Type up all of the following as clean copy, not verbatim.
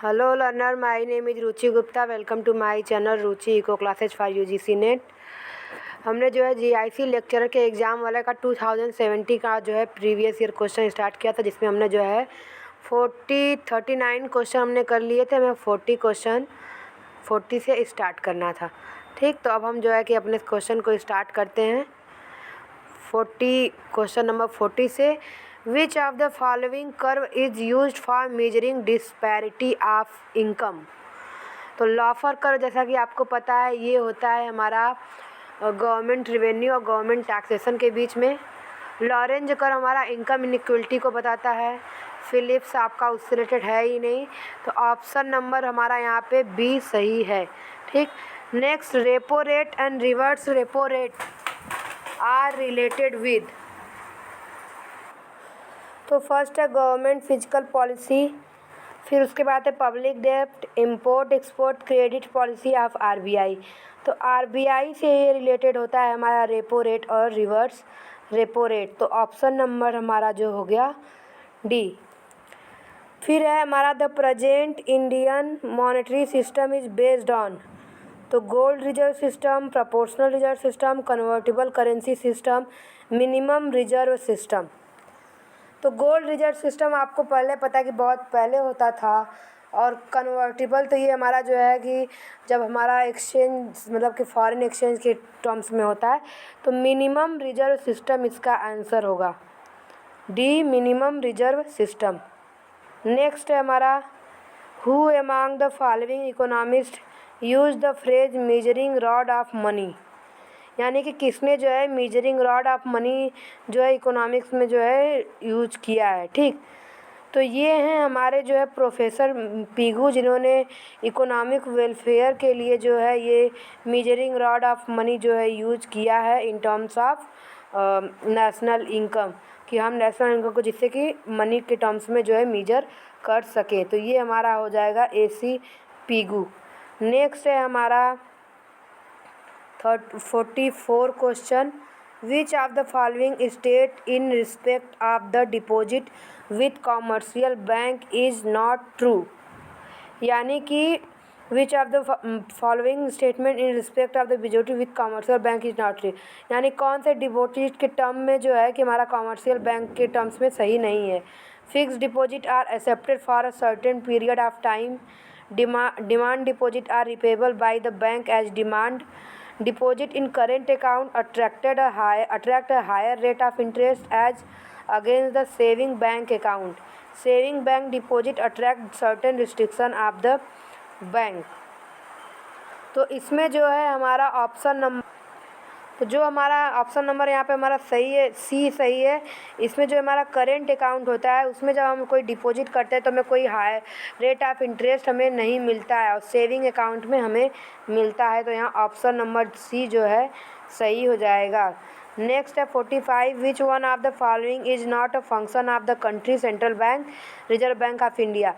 Hello learner, my name is Ruchi Gupta. Welcome to my channel Ruchi eco classes for UGC NET. हमने जो है GIC lecturer के exam वाले का 2070 का जो है प्रीवियस ईयर क्वेश्चन स्टार्ट किया था, जिसमें हमने जो है 39 क्वेश्चन हमने कर लिए थे. हमें 40 से स्टार्ट करना था. ठीक, तो अब हम जो है कि अपने क्वेश्चन को स्टार्ट करते हैं. 40 क्वेश्चन नंबर 40 से. विच of the following curve is used for measuring disparity of income. तो लॉफर कर्व, जैसा कि आपको पता है, ये होता है हमारा गवर्नमेंट रिवेन्यू और गवर्नमेंट टैक्सेशन के बीच में. लॉरेंज कर्व हमारा इनकम इनइक्वलिटी को बताता है. फिलिप्स आपका उससे रिलेटेड है ही नहीं, तो ऑप्शन नंबर हमारा यहाँ पे बी सही है. ठीक, next, repo rate and reverse repo rate are related with. तो फर्स्ट है गवर्नमेंट फिजिकल पॉलिसी, फिर उसके बाद है पब्लिक डेब्ट, import export credit policy of RBI. तो आरबीआई से ये रिलेटेड होता है हमारा रेपो रेट और रिवर्स रेपो रेट. तो ऑप्शन नंबर हमारा जो हो गया डी. फिर है हमारा the present Indian monetary system is based on. तो gold reserve system, proportional reserve system, convertible currency system, minimum reserve system. तो गोल्ड रिजर्व सिस्टम आपको पहले पता है कि बहुत पहले होता था, और कन्वर्टिबल तो ये हमारा जो है कि जब हमारा एक्सचेंज मतलब कि फॉरेन एक्सचेंज के टर्म्स में होता है. तो मिनिमम रिजर्व सिस्टम इसका आंसर होगा D, minimum reserve system. Next है हमारा who among the following economist use the phrase measuring rod of money. यानी कि किसने जो है मेजरिंग रॉड ऑफ मनी जो है इकोनॉमिक्स में जो है यूज किया है. ठीक, तो ये हैं हमारे जो है प्रोफेसर पीगू, जिन्होंने इकोनॉमिक वेलफेयर के लिए जो है ये मेजरिंग रॉड ऑफ मनी जो है यूज किया है in terms of national income, कि हम नेशनल इनकम को जिससे कि मनी के टर्म्स में जो है मेजर कर सके. तो ये हमारा हो जाएगा AC पीगू. नेक्स्ट है हमारा 44 question. Which of the following state in respect of the deposit with commercial bank is not true. यानी कि विच of the following statement in respect of the deposit with commercial bank is not true. यानी कौन से deposit के term में जो है कि हमारा कॉमर्शियल बैंक के टर्म्स में सही नहीं है. Fix deposit are accepted for a certain period of time. Demand deposit are repayable by the bank as demand. Deposit in current account attract a higher rate of interest as against the saving bank account. Saving bank deposit attract certain restriction of the bank. तो इसमें जो है हमारा option number, तो जो हमारा option number यहाँ पे हमारा सही है, सी सही है. इसमें जो हमारा करेंट अकाउंट होता है उसमें जब हम कोई डिपॉजिट करते हैं तो हमें कोई हाई रेट ऑफ इंटरेस्ट हमें नहीं मिलता है, और सेविंग अकाउंट में हमें मिलता है. तो यहाँ ऑप्शन नंबर सी जो है सही हो जाएगा. नेक्स्ट है 45. विच one of the following is not a function of the country central bank reserve bank of India.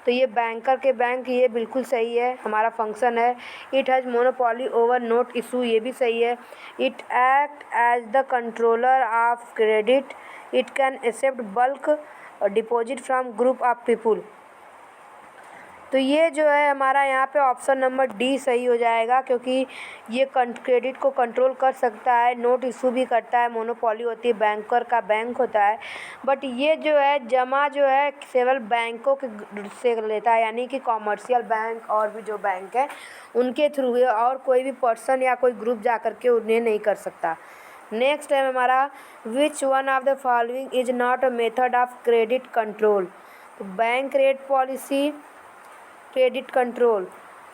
तो ये बैंकर के बैंक, ये बिल्कुल सही है, हमारा फंक्शन है. It has monopoly over note issue, ये भी सही है. It act as the controller of credit. It can accept bulk deposit from group of people. तो ये जो है हमारा यहाँ पे ऑप्शन नंबर डी सही हो जाएगा, क्योंकि ये क्रेडिट को कंट्रोल कर सकता है, नोट इशू भी करता है, मोनोपॉली होती है, बैंकर का बैंक होता है. बट ये जो है जमा जो है केवल बैंकों के से लेता है, यानी कि कॉमर्शियल बैंक और भी जो बैंक है उनके थ्रू है, और कोई भी पर्सन या कोई ग्रुप जा कर के उन्हें नहीं कर सकता. नेक्स्ट है हमारा which one of the following is not a method of credit control. तो bank rate policy, credit control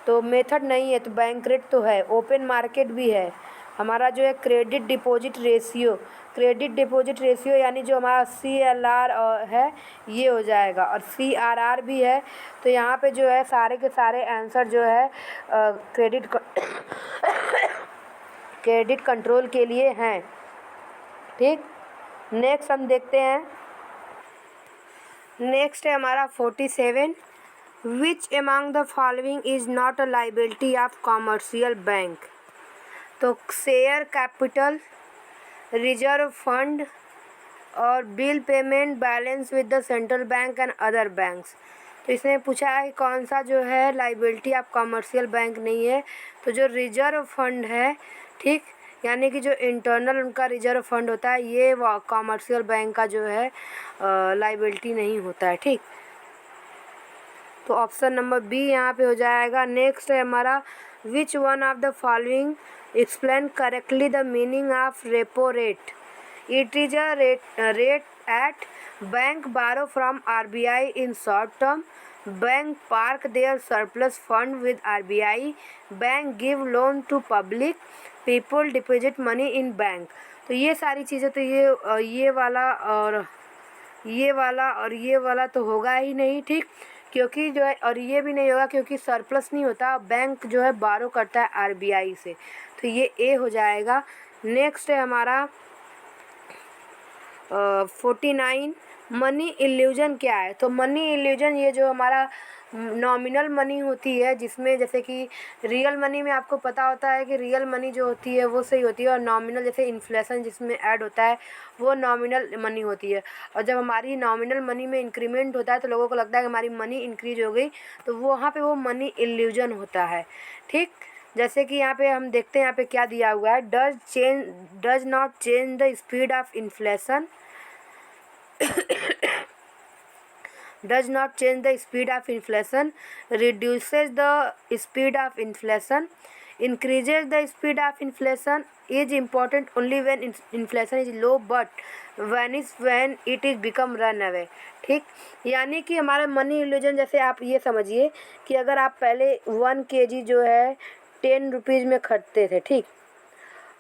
तो मेथड नहीं है, तो बैंक रेट तो है. ओपन मार्केट भी है. हमारा जो है credit deposit ratio, credit deposit ratio यानी जो हमारा CLR है ये हो जाएगा, और CRR भी है. तो यहाँ पे जो है सारे के सारे आंसर जो है क्रेडिट कंट्रोल के लिए हैं. ठीक, नेक्स्ट हम देखते हैं. नेक्स्ट है हमारा 47. Which among the following is not a liability of commercial bank. तो शेयर कैपिटल, रिजर्व फंड और bill payment balance with the central bank and other banks. तो इसने पूछा है कि कौन सा जो है लाइबिलिटी आप कॉमर्शियल बैंक नहीं है, तो जो रिजर्व फंड है, ठीक, यानी कि जो इंटरनल उनका रिजर्व फंड होता है, ये कॉमर्शियल बैंक का जो है लाइबिलिटी नहीं होता है, ठीक। तो ऑप्शन नंबर बी यहाँ पे हो जाएगा। नेक्स्ट है हमारा, which one of the following explain correctly the meaning of repo rate. It is a rate at bank borrow from RBI in short term, bank park their surplus fund with RBI, bank give loan to public, people deposit money in bank. तो ये सारी चीज़ें तो ये वाला और ये वाला तो होगा ही नहीं, ठीक, क्योंकि जो है, और ये भी नहीं होगा क्योंकि सरप्लस नहीं होता, बैंक जो है बारो करता है RBI से, तो ये ए हो जाएगा। नेक्स्ट है हमारा 49, मनी इल्यूजन क्या है। तो मनी इल्यूजन ये जो हमारा नॉमिनल मनी होती है, जिसमें जैसे कि रियल मनी में आपको पता होता है कि रियल मनी जो होती है वो सही होती है, और नॉमिनल जैसे इन्फ्लेशन जिसमें ऐड होता है वो नॉमिनल मनी होती है। और जब हमारी नॉमिनल मनी में इंक्रीमेंट होता है तो लोगों को लगता है कि हमारी मनी इंक्रीज हो गई, तो वहाँ पे वो मनी इल्यूजन होता है, ठीक। जैसे कि यहाँ पे हम देखते हैं, यहाँ पे क्या दिया हुआ है, does not change the speed of inflation, does not change the speed of inflation, reduces the speed of inflation, increases the speed of inflation, is important only when inflation is low but vanish when it is become run away, ठीक। यानी कि हमारा money illusion, जैसे आप ये समझिए कि अगर आप पहले 1 kg जो है 10 रुपीज़ में खरीदते थे, ठीक,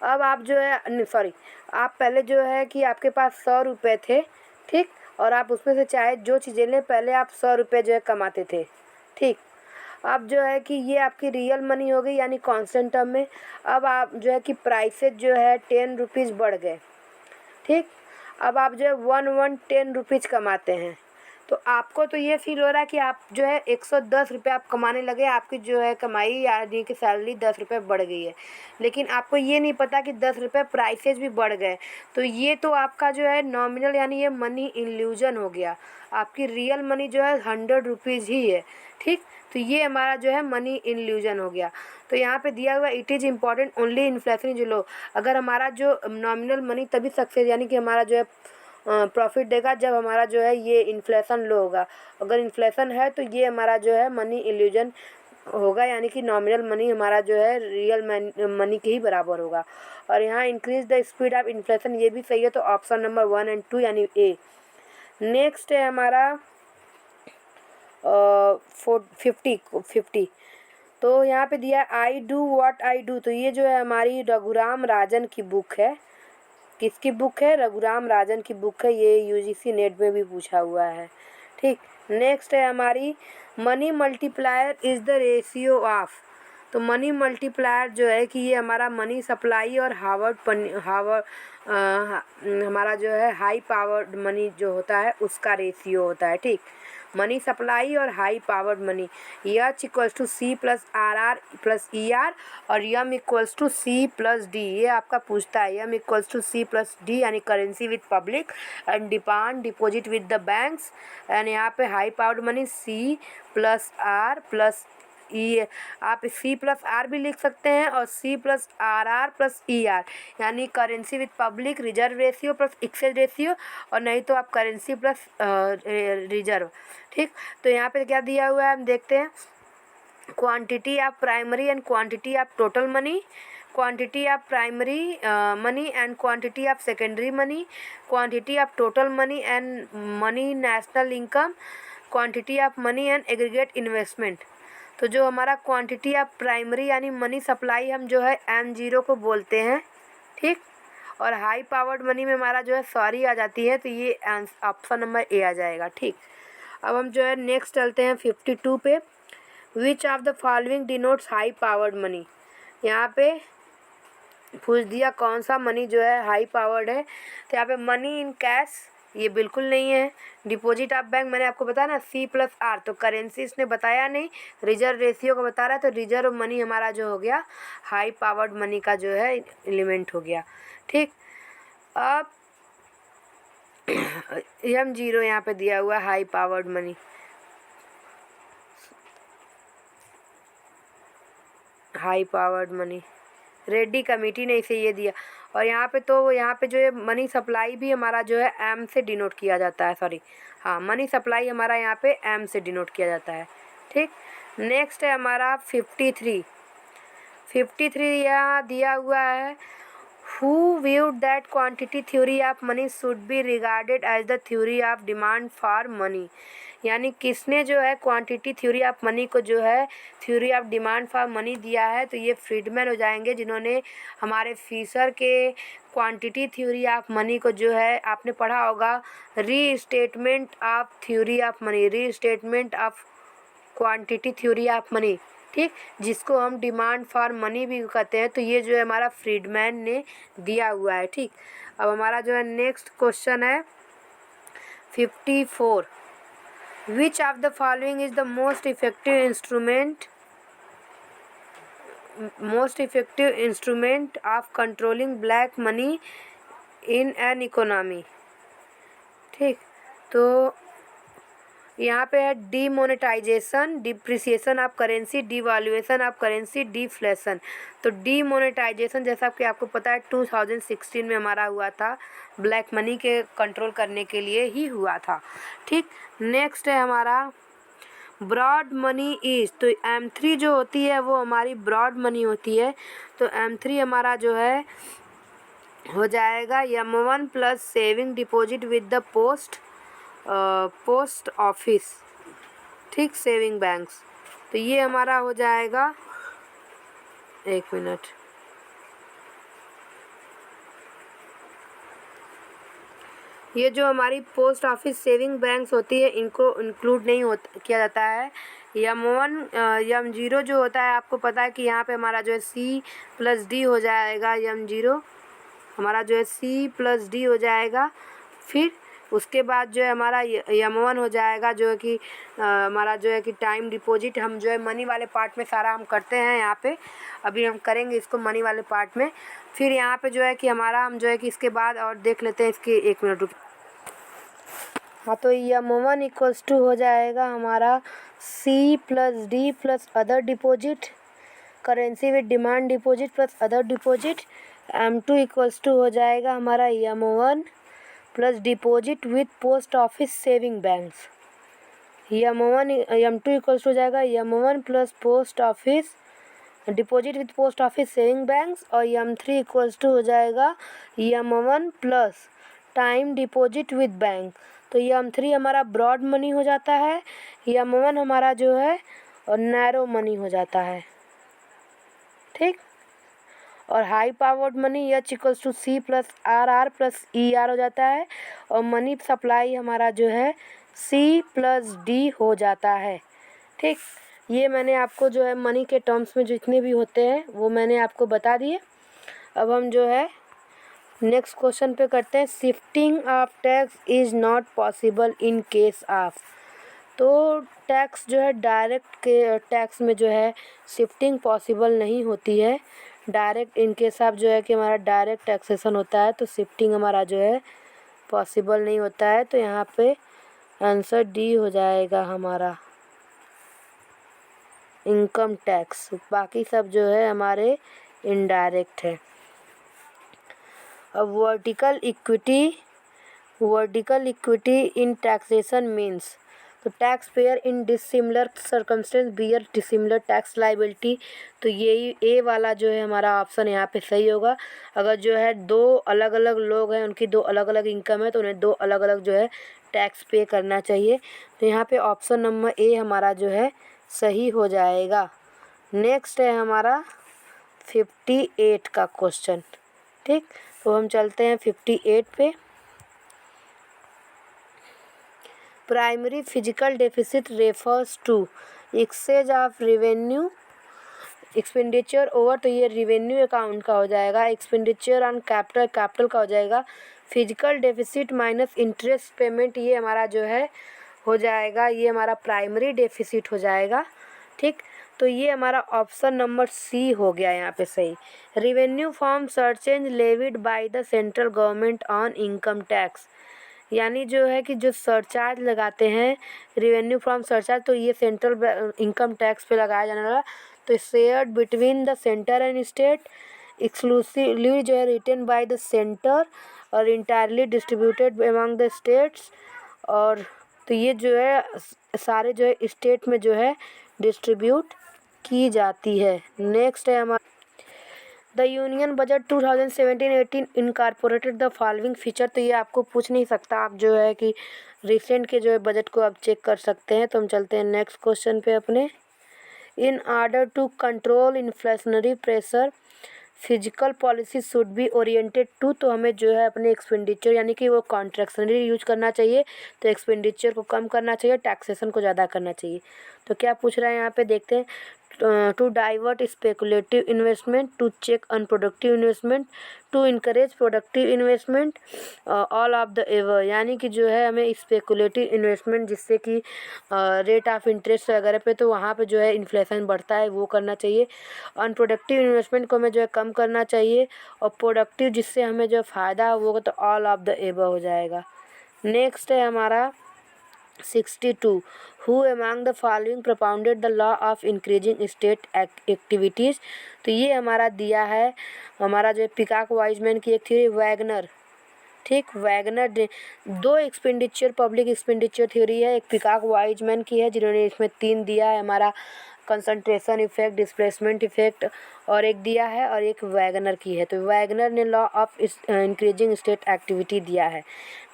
अब आप जो है सॉरी, आप पहले जो है कि आपके पास 100 रुपये थे, ठीक, और आप उसमें से चाहे जो चीज़ें लें, पहले आप 100 रुपये जो है कमाते थे, ठीक। अब जो है कि ये आपकी रियल मनी हो गई, यानी कांस्टेंट टर्म में। अब आप जो है कि प्राइसेज जो है 10 रुपीज़ बढ़ गए, ठीक। अब आप जो है 10 रुपीज़ कमाते हैं, तो आपको तो ये फील हो रहा है कि आप जो है 110 रुपये आप कमाने लगे, आपकी जो है कमाई यानी कि सैलरी 10 रुपये बढ़ गई है, लेकिन आपको ये नहीं पता कि 10 रुपये प्राइसेज भी बढ़ गए। तो ये तो आपका जो है नॉमिनल यानी ये मनी इल्यूजन हो गया, आपकी रियल मनी जो है 100 रुपीज़ ही है, ठीक। तो ये हमारा जो है मनी इल्यूजन हो गया। तो यहाँ पे दिया हुआ it is important only inflation जो लो, अगर हमारा जो नॉमिनल मनी तभी सक्सेस यानी कि हमारा जो है प्रॉफिट देगा जब हमारा जो है ये इन्फ्लेशन लो होगा। अगर इन्फ्लेशन है तो ये हमारा जो है मनी इल्यूजन होगा, यानी कि नॉमिनल मनी हमारा जो है रियल मनी के ही बराबर होगा। और यहाँ increase the speed of inflation, ये भी सही है, तो ऑप्शन नंबर 1 और 2 यानी ए। नेक्स्ट है हमारा 50। तो यहाँ पे दिया I do what I do, तो ये जो है हमारी रघुराम राजन की बुक है। किसकी बुक है? रघुराम राजन की बुक है, ये UGC नेट में भी पूछा हुआ है, ठीक। नेक्स्ट है हमारी money multiplier is the ratio of. तो मनी मल्टीप्लायर जो है कि ये हमारा मनी सप्लाई और हमारा जो है हाई पावर्ड मनी जो होता है उसका रेशियो होता है, ठीक। मनी सप्लाई और high powered money, H equals to C plus RR plus ER और M equals to C plus D. ये आपका पूछता है, M equals to C plus D यानी currency with public and deposit with the banks, and यहाँ पे high powered money C plus R plus E, आप C plus R भी लिख सकते हैं और C plus RR plus ER, यानी currency with public, reserve ratio plus exchange ratio, और नहीं तो आप करेंसी प्लस रिजर्व, ठीक। तो यहाँ पे क्या दिया हुआ है हम देखते हैं, quantity of primary and quantity of total money, quantity of primary money and quantity of secondary money, quantity of total money and money national income, quantity of money and aggregate investment। तो जो हमारा quantity of primary यानी money supply हम जो है M0 को बोलते हैं, ठीक। और हाई पावर्ड मनी में हमारा जो है सॉरी आ जाती है, तो ये ऑप्शन नंबर ए आ जाएगा, ठीक। अब हम जो है नेक्स्ट चलते हैं 52 पे। विच of the following denotes high powered money. यहाँ पे पूछ दिया कौन सा मनी जो है हाई पावर्ड है, तो यहाँ पे मनी इन कैश ये बिल्कुल नहीं है। डिपॉजिट ऑफ बैंक मैंने आपको बताया ना सी प्लस आर, तो करेंसी इसने बताया नहीं, रिजर्व रेशियो को बता रहा है, तो रिजर्व मनी हमारा जो हो गया हाई पावर्ड मनी का जो है एलिमेंट हो गया, ठीक। अब M0 यहाँ पे दिया हुआ high powered money, high powered money, Reddy committee ने इसे ये दिया। और यहाँ पे जो है मनी सप्लाई भी हमारा जो है एम से डिनोट किया जाता है, सॉरी हाँ, मनी सप्लाई हमारा यहाँ पे एम से डिनोट किया जाता है। ठीक, नेक्स्ट है हमारा 53 यहाँ दिया हुआ है, Who viewed that quantity theory of money should be regarded as the theory of demand for money। यानी किसने जो है क्वांटिटी थ्योरी ऑफ मनी को जो है theory of demand for money दिया है, तो ये फ्रीडमैन हो जाएंगे, जिन्होंने हमारे फिशर के क्वांटिटी थ्योरी ऑफ मनी को जो है आपने पढ़ा होगा, restatement of theory of money, restatement of quantity theory of money, ठीक, जिसको हम डिमांड फॉर मनी भी कहते हैं। तो ये जो है हमारा फ्रीडमैन ने दिया हुआ है। ठीक, अब हमारा जो है नेक्स्ट क्वेश्चन है 54, which of the following is the most effective instrument of controlling black money in an economy. ठीक, तो यहाँ पे है demonetisation, depreciation of currency, devaluation of currency, deflation. तो डीमोनेटाइजेशन जैसा कि आपको पता है 2016 में हमारा हुआ था, ब्लैक मनी के कंट्रोल करने के लिए ही हुआ था। ठीक, नेक्स्ट है हमारा ब्रॉड मनी इज, तो M3 जो होती है वो हमारी ब्रॉड मनी होती है। तो M3 हमारा जो है हो जाएगा M1 plus saving deposit with the post office, ठीक, सेविंग बैंक्स। तो ये हमारा हो जाएगा, एक मिनट, ये जो हमारी पोस्ट ऑफिस सेविंग बैंक्स होती है इनको इंक्लूड नहीं किया जाता है। M1 M0 जो होता है आपको पता है कि यहाँ पे हमारा जो है C प्लस डी हो जाएगा, M0 हमारा जो है C प्लस डी हो जाएगा। फिर उसके बाद जो है हमारा M1 हो जाएगा, जो है कि हमारा जो है कि टाइम डिपॉजिट, हम जो है मनी वाले पार्ट में सारा हम करते हैं यहाँ पे, अभी हम करेंगे इसको मनी वाले पार्ट में। फिर यहाँ पे जो है कि हमारा हम जो है कि इसके बाद और देख लेते हैं इसके, एक मिनट रुक, हाँ, तो M1 इक्वल्स टू हो जाएगा हमारा C plus D plus other deposit, currency with demand deposit plus other deposit. M2 equals to हो जाएगा हमारा M1 plus deposit with post office saving banks. M2 equals हो जाएगा M1 plus post office deposit with post office saving banks. और M3 equals to हो जाएगा M1 plus time deposit with bank. तो M3 हमारा ब्रॉड मनी हो जाता है, M1 हमारा जो है और नैरो मनी हो जाता है। ठीक, और high powered money H equals to C plus RR plus ER हो जाता है। और मनी सप्लाई हमारा जो है C प्लस D हो जाता है। ठीक, ये मैंने आपको जो है मनी के टर्म्स में जितने भी होते हैं वो मैंने आपको बता दिए। अब हम जो है नेक्स्ट क्वेश्चन पे करते हैं, shifting of tax is not possible in case of. तो टैक्स जो है डायरेक्ट के टैक्स में जो है शिफ्टिंग पॉसिबल नहीं होती है। डायरेक्ट इन केस ऑफ जो है कि हमारा डायरेक्ट टैक्सेशन होता है, तो शिफ्टिंग हमारा जो है पॉसिबल नहीं होता है। तो यहाँ पे आंसर डी हो जाएगा हमारा, इनकम टैक्स। बाकी सब जो है हमारे इनडायरेक्ट है। अब vertical equity in taxation means, तो tax payer in dissimilar circumstance bear dissimilar tax liability. तो यही ए वाला जो है हमारा ऑप्शन यहाँ पे सही होगा। अगर जो है दो अलग अलग लोग हैं, उनकी दो अलग अलग इनकम है, तो उन्हें दो अलग अलग जो है टैक्स पे करना चाहिए। तो यहाँ पे ऑप्शन नंबर ए हमारा जो है सही हो जाएगा। नेक्स्ट है हमारा 58 का क्वेश्चन। ठीक, तो हम चलते हैं 58 पे। Primary fiscal deficit refers to exchange of revenue expenditure over, तो ये रेवेन्यू अकाउंट का हो जाएगा। एक्सपेंडिचर ऑन कैपिटल का हो जाएगा। Physical deficit minus interest payment, ये हमारा जो है हो जाएगा, ये हमारा प्राइमरी डेफिसिट हो जाएगा। ठीक, तो ये हमारा ऑप्शन नंबर सी हो गया यहाँ पे सही। Revenue from surcharge levied by the central government on income tax, यानी जो है कि जो सरचार्ज लगाते हैं रेवेन्यू फ्रॉम सरचार्ज, तो ये सेंट्रल इनकम टैक्स पे लगाया जाने वाला। तो shared between the centre and state, exclusively जो है रिटेन बाय द सेंटर और entirely distributed among the states. और तो ये जो है सारे जो है स्टेट में जो है डिस्ट्रीब्यूट की जाती है। नेक्स्ट है हमारा the union budget 2017-18 incorporated the following feature. तो ये आपको पूछ नहीं सकता, आप जो है कि रिसेंट के जो है बजट को आप चेक कर सकते हैं। तो हम चलते हैं नेक्स्ट क्वेश्चन पे अपने। In order to control inflationary pressure fiscal policy should be oriented to. तो हमें जो है अपने एक्सपेंडिचर यानी कि वो कॉन्ट्रैक्शनरी यूज करना चाहिए, तो एक्सपेंडिचर को कम करना चाहिए, टैक्सेशन को ज़्यादा करना चाहिए। तो क्या पूछ रहा है यहाँ पे देखते हैं। To divert speculative investment, to check unproductive investment, to encourage productive investment, all of the ever. यानी कि जो है हमें स्पेकुलेटिव इन्वेस्टमेंट जिससे कि रेट ऑफ इंटरेस्ट वगैरह पे तो वहाँ पे जो है इन्फ्लेशन बढ़ता है वो करना चाहिए। अनप्रोडक्टिव इन्वेस्टमेंट को हमें जो है कम करना चाहिए, और प्रोडक्टिव जिससे हमें जो फ़ायदा होगा तो ऑल ऑफ द एवर हो जाएगा। नेक्स्ट है हमारा 62 who among the following propounded the law of increasing state activities. तो ये हमारा दिया है हमारा जो पिकाक वाइजमैन की एक थ्योरी वैगनर, ठीक, वैगनर ने दो एक्सपेंडिचर पब्लिक एक्सपेंडिचर थ्योरी है, एक पिकाक वाइजमैन की है जिन्होंने इसमें 3 दिया है हमारा कंसंट्रेशन इफेक्ट, डिस्प्लेसमेंट इफेक्ट, और एक दिया है और एक वैगनर की है। तो वैगनर ने law of increasing state activity दिया है।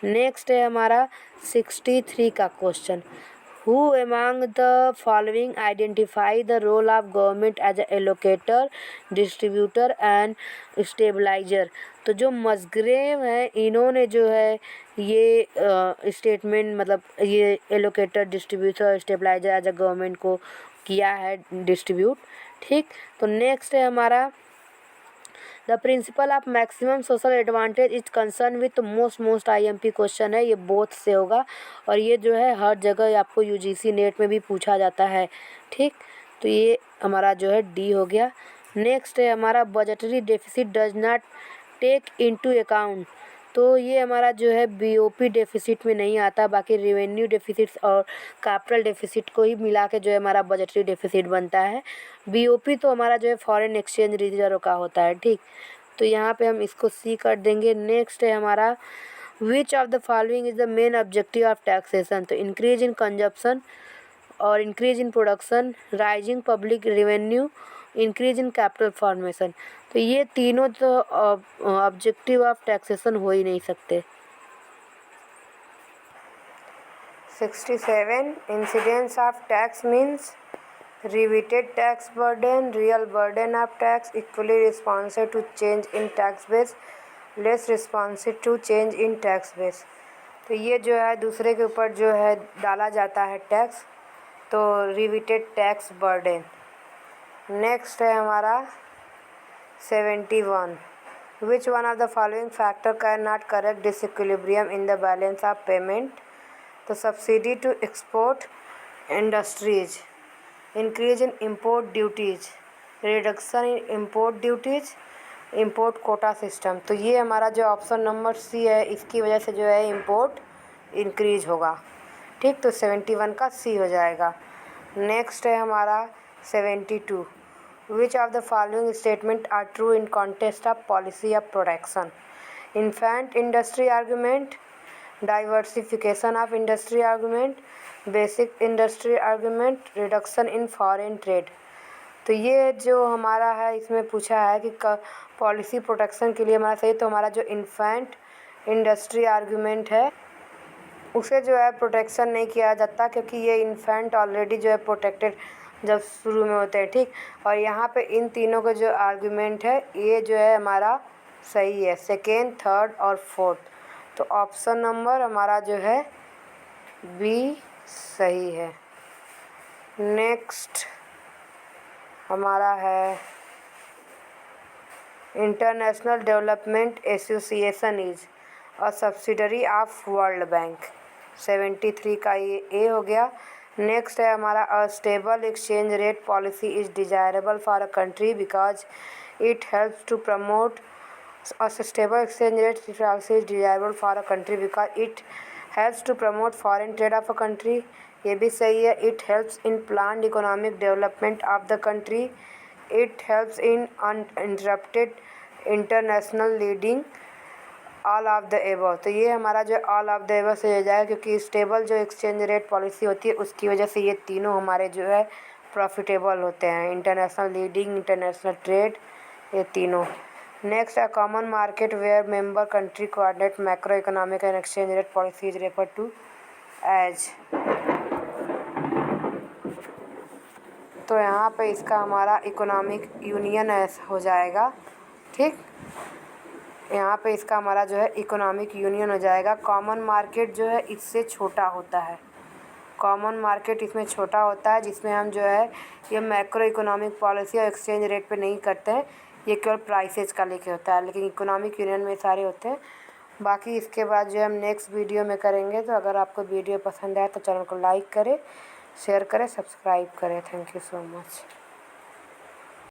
नेक्स्ट है हमारा 63 का question. Who among the following identify the role of government as a allocator, distributor and stabilizer। तो जो मस्ग्रेव है इन्होंने जो है ये स्टेटमेंट मतलब ये allocator, distributor, stabilizer as a government को किया है डिस्ट्रीब्यूट, ठीक। तो नेक्स्ट है हमारा the principle of maximum social advantage is concern with most IMP question है, ये बोथ से होगा और ये जो है हर जगह आपको यूजीसी नेट में भी पूछा जाता है, ठीक। तो ये हमारा जो है डी हो गया। नेक्स्ट है हमारा budgetary deficit does not take into account. तो ये हमारा जो है बीओपी डेफिसिट में नहीं आता, बाकी रेवेन्यू डेफिसिट और कैपिटल डेफिसिट को ही मिला के जो है हमारा बजटरी डेफिसिट बनता है। बीओपी तो हमारा जो है फॉरेन एक्सचेंज रिजर्व का होता है, ठीक। तो यहाँ पे हम इसको सी कर देंगे। नेक्स्ट है हमारा विच of the following is the main objective of taxation. तो इंक्रीज इन कंजप्शन और increase in production, rising public revenue, increase in capital formation. तो ये तीनों तो ऑब्जेक्टिव ऑफ टैक्सेशन हो ही नहीं सकते। 67 incidence of tax means rebated tax burden, real burden of tax, equally responsive to change in tax base, less responsive to change in tax base। तो ये जो है दूसरे के ऊपर जो है डाला जाता है टैक्स, तो रिबेटेड टैक्स बर्डन। नेक्स्ट है हमारा 71 which one of the following factor can not correct disequilibrium in the balance of payment. तो subsidy to export industries, increase in import duties, reduction in import duties, import quota system. तो ये हमारा जो option number C है इसकी वजह से जो है इम्पोर्ट इंक्रीज होगा, ठीक। तो 71 का सी हो जाएगा। नेक्स्ट है हमारा 72 which of the following statement are true in context of policy of production. Infant industry argument, diversification of industry argument, basic industry argument, reduction in foreign trade. तो ये जो हमारा है इसमें पूछा है कि पॉलिसी प्रोटेक्शन के लिए हमारा सही, तो हमारा जो इन्फेंट इंडस्ट्री आर्गूमेंट है उसे जो है प्रोटेक्शन नहीं किया जाता क्योंकि ये इन्फेंट ऑलरेडी जो है प्रोटेक्टेड जब शुरू में होते हैं, ठीक। और यहाँ पे इन तीनों का जो आर्गूमेंट है ये जो है हमारा सही है, सेकेंड, थर्ड और फोर्थ। तो ऑप्शन नंबर हमारा जो है बी सही है। नेक्स्ट हमारा है international development association is a subsidiary of world bank. 73 का ये ए हो गया। नेक्स्ट है हमारा a stable exchange rate policy is desirable for a country because it helps to promote A stable exchange rate also is desirable for a country because it helps to promote foreign trade of a country. ये भी सही है. It helps in planned economic development of the country. It helps in uninterrupted international leading. All of the above. तो ये हमारा जो all of the above से हो जाएगा, क्योंकि स्टेबल जो एक्सचेंज रेट पॉलिसी होती है उसकी वजह से ये तीनों हमारे जो है प्रॉफिटेबल होते हैं. इंटरनेशनल लीडिंग, इंटरनेशनल ट्रेड, ये तीनों. Next, a common market where member country coordinate macro economic and exchange rate policy is refer to as. तो यहाँ पे इसका हमारा इकोनॉमिक यूनियन हो जाएगा. ठीक, यहाँ पे इसका हमारा जो है इकोनॉमिक यूनियन हो जाएगा. कॉमन मार्केट जो है इससे छोटा होता है. कॉमन मार्केट इसमें छोटा होता है, जिसमें हम जो है ये मैक्रो इकोनॉमिक पॉलिसी और एक्सचेंज रेट पे नहीं करते हैं. ये केवल प्राइसेज का लेके होता है, लेकिन इकोनॉमिक यूनियन में सारे होते हैं. बाकी इसके बाद जो है हम नेक्स्ट वीडियो में करेंगे. तो अगर आपको वीडियो पसंद आए तो चैनल को लाइक करें, शेयर करें, सब्सक्राइब करें. Thank you so much.